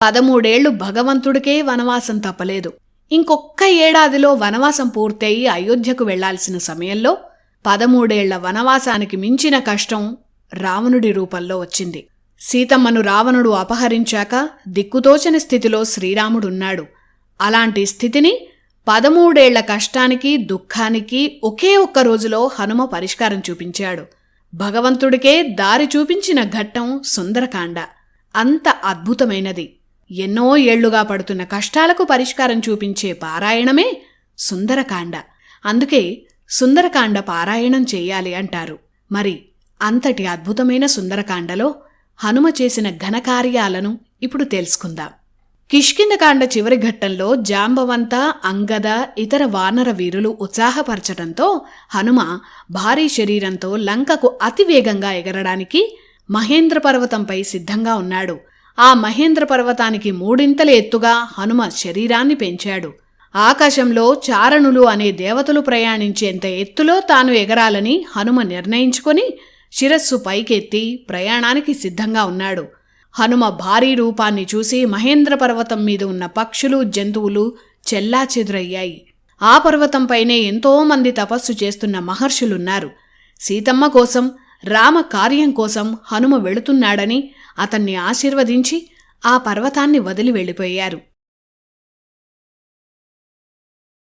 13 భగవంతుడికే వనవాసం తప్పలేదు. ఇంకొక్క ఏడాదిలో వనవాసం పూర్తయి అయోధ్యకు వెళ్లాల్సిన సమయంలో 13 వనవాసానికి మించిన కష్టం రావణుడి రూపంలో వచ్చింది. సీతమ్మను రావణుడు అపహరించాక దిక్కుతోచని స్థితిలో శ్రీరాముడున్నాడు. అలాంటి స్థితిని 13 కష్టానికి, దుఃఖానికి ఒకే ఒక్క రోజులో హనుమ పరిష్కారం చూపించాడు. భగవంతుడికే దారి చూపించిన ఘట్టం సుందరకాండ. అంత అద్భుతమైనది. ఎన్నో ఏళ్లుగా పడుతున్న కష్టాలకు పరిష్కారం చూపించే పారాయణమే సుందరకాండ. అందుకే సుందరకాండ పారాయణం చెయ్యాలి అంటారు. మరి అంతటి అద్భుతమైన సుందరకాండలో హనుమ చేసిన ఘనకార్యాలను ఇప్పుడు తెలుసుకుందాం. కిష్కింధకాండ చివరి ఘట్టంలో జాంబవంత, అంగద, ఇతర వానర వీరులు ఉత్సాహపరచటంతో హనుమ భారీ శరీరంతో లంకకు అతివేగంగా ఎగరడానికి మహేంద్ర పర్వతంపై సిద్ధంగా ఉన్నాడు. ఆ మహేంద్ర పర్వతానికి 3 ఎత్తుగా హనుమ శరీరాన్ని పెంచాడు. ఆకాశంలో చారణులు అనే దేవతలు ప్రయాణించేంత ఎత్తులో తాను ఎగరాలని హనుమ నిర్ణయించుకొని శిరస్సు పైకెత్తి ప్రయాణానికి సిద్ధంగా ఉన్నాడు. హనుమ భారీ రూపాన్ని చూసి మహేంద్ర పర్వతం మీద ఉన్న పక్షులు, జంతువులు చెల్లాచెదురయ్యాయి. ఆ పర్వతంపైనే ఎంతోమంది తపస్సు చేస్తున్న మహర్షులున్నారు. సీతమ్మ కోసం, రామ కార్యం కోసం హనుమ వెళుతున్నాడని అతన్ని ఆశీర్వదించి ఆ పర్వతాన్ని వదిలి వెళ్ళిపోయారు.